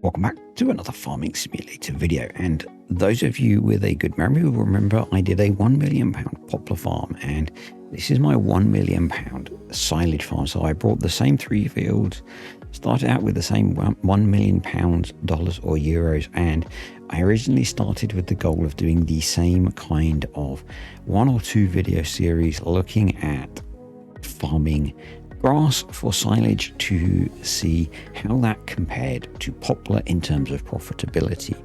Welcome back to another farming simulator video, and those of you with a good memory will remember I did a £1 million poplar farm, and this is my £1 million silage farm. So I brought the same 3 fields, started out with the same £1 million dollars or euros, and I originally started with the goal of doing the same kind of 1 or 2 video series looking at farming grass for silage to see how that compared to poplar in terms of profitability.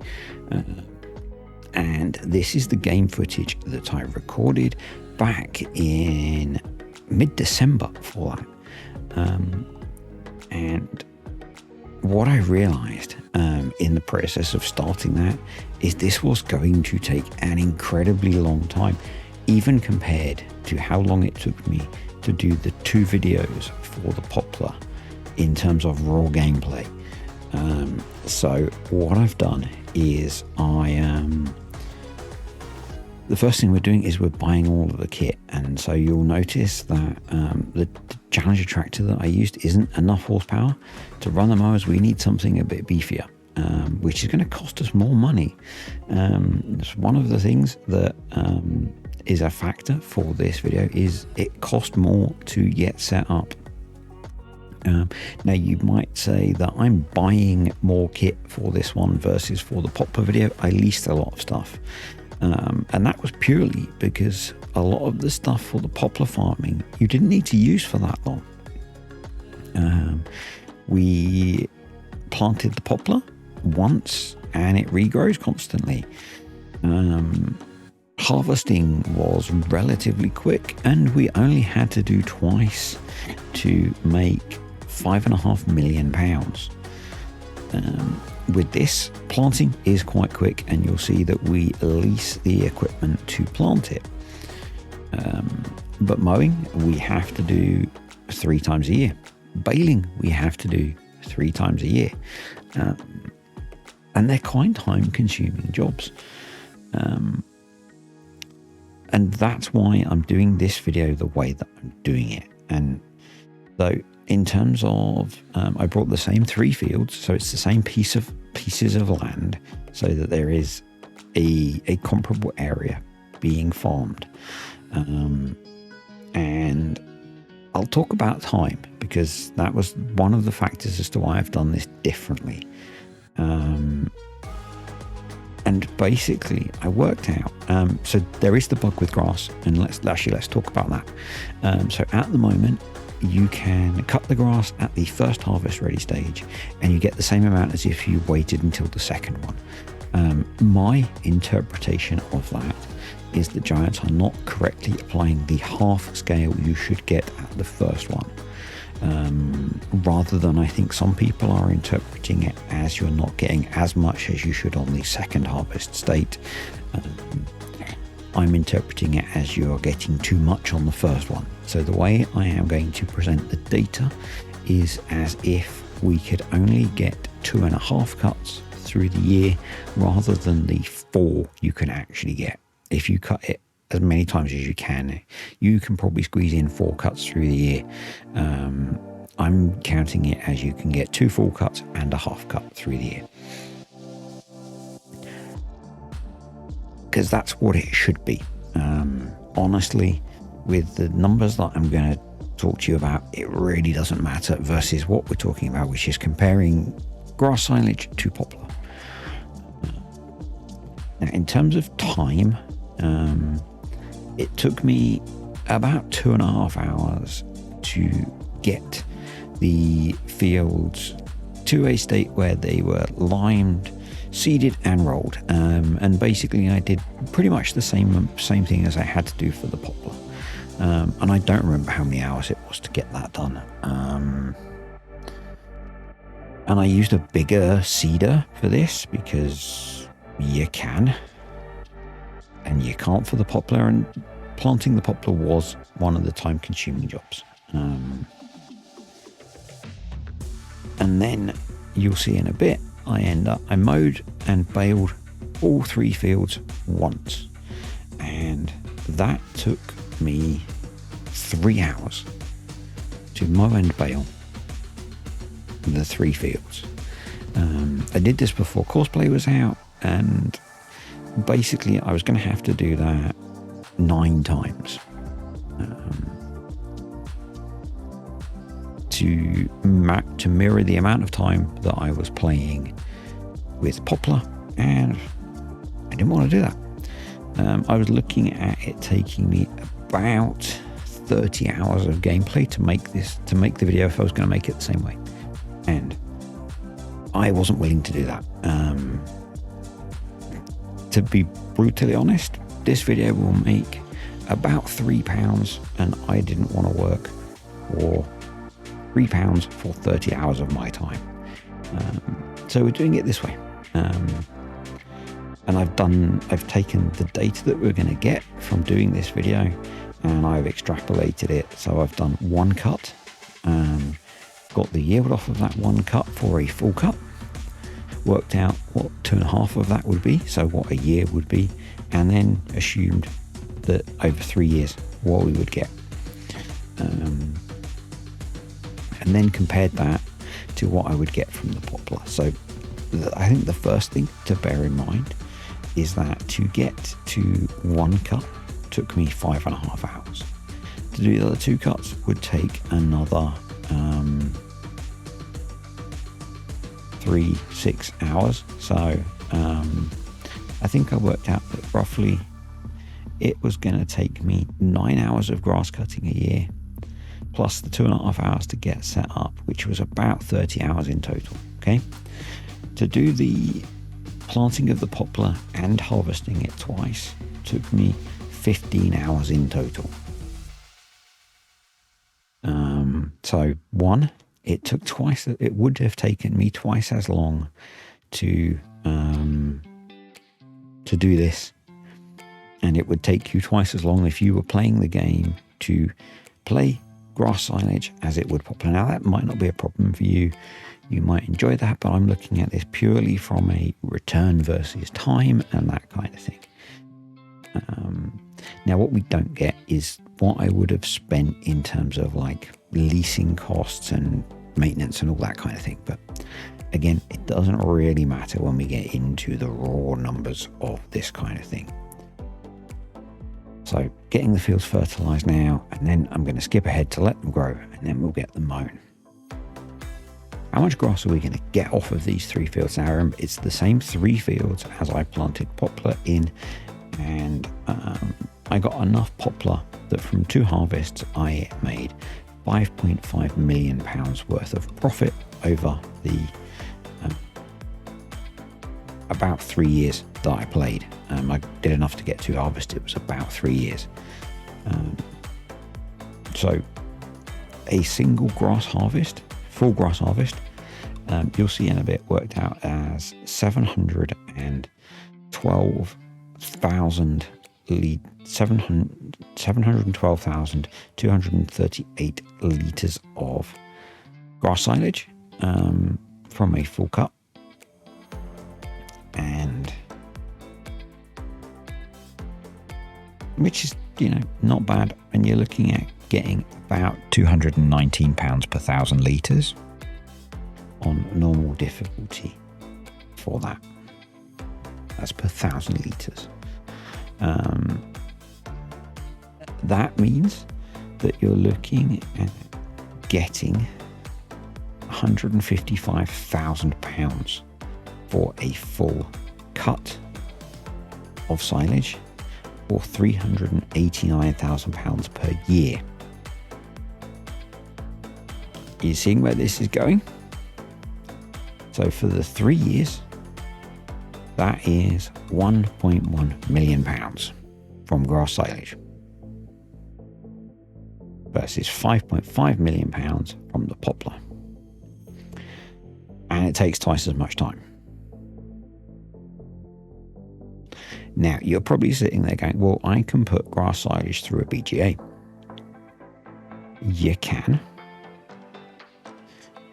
And this is the game footage that I recorded back in mid-December for that. And what I realized in the process of starting that is this was going to take an incredibly long time, even compared to how long it took me to do the 2 videos for the poplar in terms of raw gameplay. So what I've done is the first thing we're doing is we're buying all of the kit, and so you'll notice that the Challenger tractor that I used isn't enough horsepower to run the mowers. We need something a bit beefier, which is going to cost us more money. It's one of the things that is a factor for this video, is it cost more to get set up. Now you might say that I'm buying more kit for this one versus for the poplar video. I leased a lot of stuff, and that was purely because a lot of the stuff for the poplar farming you didn't need to use for that long. We planted the poplar once and it regrows constantly. Harvesting was relatively quick, and we only had to do twice to make £5.5 million. With this, planting is quite quick, and you'll see that we lease the equipment to plant it. But mowing, we have to do 3 times a year. Baling, we have to do 3 times a year. And they're quite time-consuming jobs. And that's why I'm doing this video the way that I'm doing it. And so in terms of, I brought the same 3 fields, so it's the same pieces of land, so that there is a comparable area being farmed. And I'll talk about time, because that was one of the factors as to why I've done this differently. And basically, I worked out, so there is the bug with grass, and let's talk about that. So at the moment, you can cut the grass at the first harvest ready stage, and you get the same amount as if you waited until the second one. My interpretation of that is the giants are not correctly applying the half scale you should get at the first one. Rather than, I think some people are interpreting it as you're not getting as much as you should on the second harvest state. I'm interpreting it as you're getting too much on the first one. So the way I am going to present the data is as if we could only get 2.5 cuts through the year, rather than the 4 you can actually get. If you cut it as many times as you can probably squeeze in 4 cuts through the year. I'm counting it as you can get 2 full cuts and a half cut through the year, because that's what it should be. Honestly, with the numbers that I'm going to talk to you about, it really doesn't matter versus what we're talking about, which is comparing grass silage to poplar. Now, in terms of time, it took me about 2.5 hours to get the fields to a state where they were limed, seeded and rolled. And basically I did pretty much the same thing as I had to do for the poplar. And I don't remember how many hours it was to get that done. And I used a bigger seeder for this because you can, and you can't for the poplar, and planting the poplar was one of the time-consuming jobs. And then you'll see in a bit, I mowed and baled all 3 fields once, and that took me 3 hours to mow and bale the 3 fields. I did this before Courseplay was out, and basically I was going to have to do that 9 times to mirror the amount of time that I was playing with Poplar, and I didn't want to do that. I was looking at it taking me about 30 hours of gameplay to make the video if I was going to make it the same way, and I wasn't willing to do that. To be brutally honest, this video will make about £3, and I didn't want to work for £3 for 30 hours of my time. So we're doing it this way. And I've taken the data that we're going to get from doing this video, and I've extrapolated it. So I've done 1 cut, got the yield off of that 1 cut for a full cut, worked out what 2.5 of that would be, so what a year would be, and then assumed that over 3 years what we would get, and then compared that to what I would get from the Poplar. So I think the first thing to bear in mind is that to get to 1 cut took me 5.5 hours. To do the other 2 cuts would take another 3-6 hours. So I think I worked out that roughly it was going to take me 9 hours of grass cutting a year, plus the 2.5 hours to get set up, which was about 30 hours in total. Okay, to do the planting of the poplar and harvesting it twice took me 15 hours in total. So one, it took twice. It would have taken me twice as long to do this, and it would take you twice as long if you were playing the game to play grass silage as it would poplar. Now that might not be a problem for you. You might enjoy that, but I'm looking at this purely from a return versus time and that kind of thing. Now what we don't get is what I would have spent in terms of like leasing costs and maintenance and all that kind of thing. But again, it doesn't really matter when we get into the raw numbers of this kind of thing. So getting the fields fertilized now, and then I'm going to skip ahead to let them grow, and then we'll get them mown. How much grass are we going to get off of these 3 fields? Now remember, it's the same 3 fields as I planted poplar in, and I got enough poplar that from 2 harvests I made £5.5 million worth of profit over the about 3 years that I played. I did enough to get 2 harvests. It was about 3 years. So a single grass harvest, full grass harvest, you'll see in a bit, worked out as 712,238 litres of grass silage from a full cut. And which is, not bad. And you're looking at getting about £219 per 1,000 litres on normal difficulty for that. That's per 1,000 litres. That means that you're looking at getting £155,000 for a full cut of silage, or £389,000 per year. Are you seeing where this is going? So for the 3 years, that is £1.1 million from grass silage versus £5.5 million from the poplar. And it takes twice as much time. Now, you're probably sitting there going, well, I can put grass silage through a BGA. You can.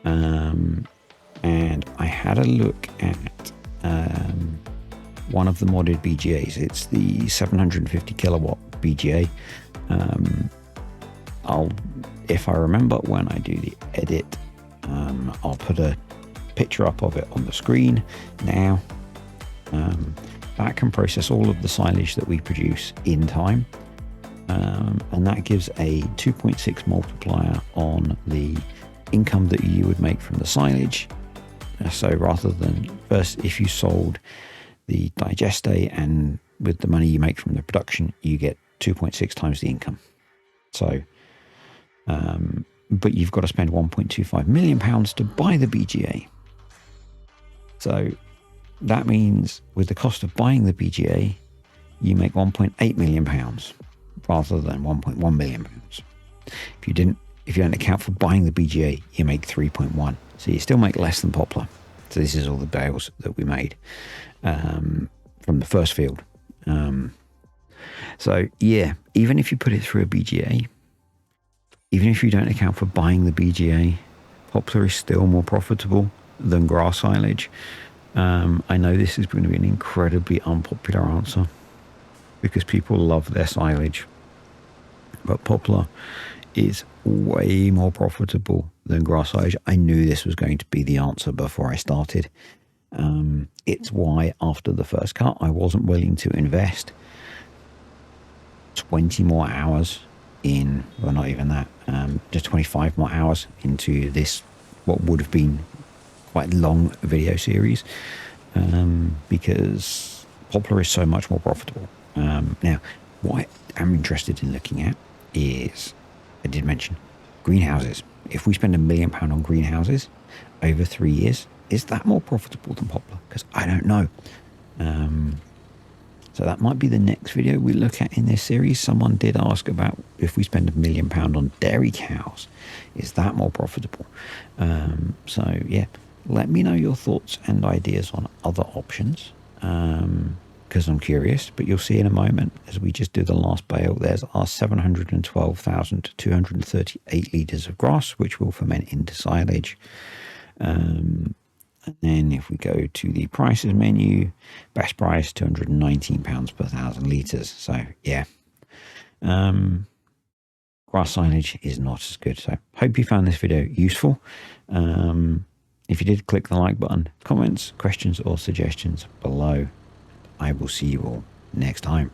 And I had a look at one of the modded BGAs. It's the 750 kilowatt BGA. If I remember when I do the edit, I'll put a picture up of it on the screen now. That can process all of the silage that we produce in time, and that gives a 2.6 multiplier on the income that you would make from the silage. So rather than first, if you sold the digeste and with the money you make from the production, you get 2.6 times the income. So, but you've got to spend 1.25 million pounds to buy the BGA. So that means with the cost of buying the BGA, you make 1.8 million pounds rather than 1.1 million pounds. If you don't account for buying the BGA, you make 3.1. So you still make less than Poplar. So this is all the bales that we made from the first field. So yeah, even if you put it through a BGA, even if you don't account for buying the BGA, Poplar is still more profitable than grass silage. I know this is going to be an incredibly unpopular answer because people love their silage, but Poplar is way more profitable than grass silage. I knew this was going to be the answer before I started. It's why after the first cut, I wasn't willing to invest 20 more hours in, well, not even that, just 25 more hours into this, what would have been quite long video series, because Poplar is so much more profitable. Now, what I'm interested in looking at is, I did mention greenhouses. If we spend £1 million on greenhouses over 3 years, is that more profitable than Poplar? Because I don't know. So that might be the next video we look at in this series. Someone did ask about if we spend £1 million on dairy cows, is that more profitable? So yeah, let me know your thoughts and ideas on other options, because I'm curious. But you'll see in a moment, as we just do the last bale, there's our 712,238 litres of grass, which will ferment into silage. And then if we go to the prices menu, best price £219 per 1,000 litres. So yeah, grass silage is not as good. So hope you found this video useful. If you did, click the like button. Comments, questions or suggestions below. I will see you all next time.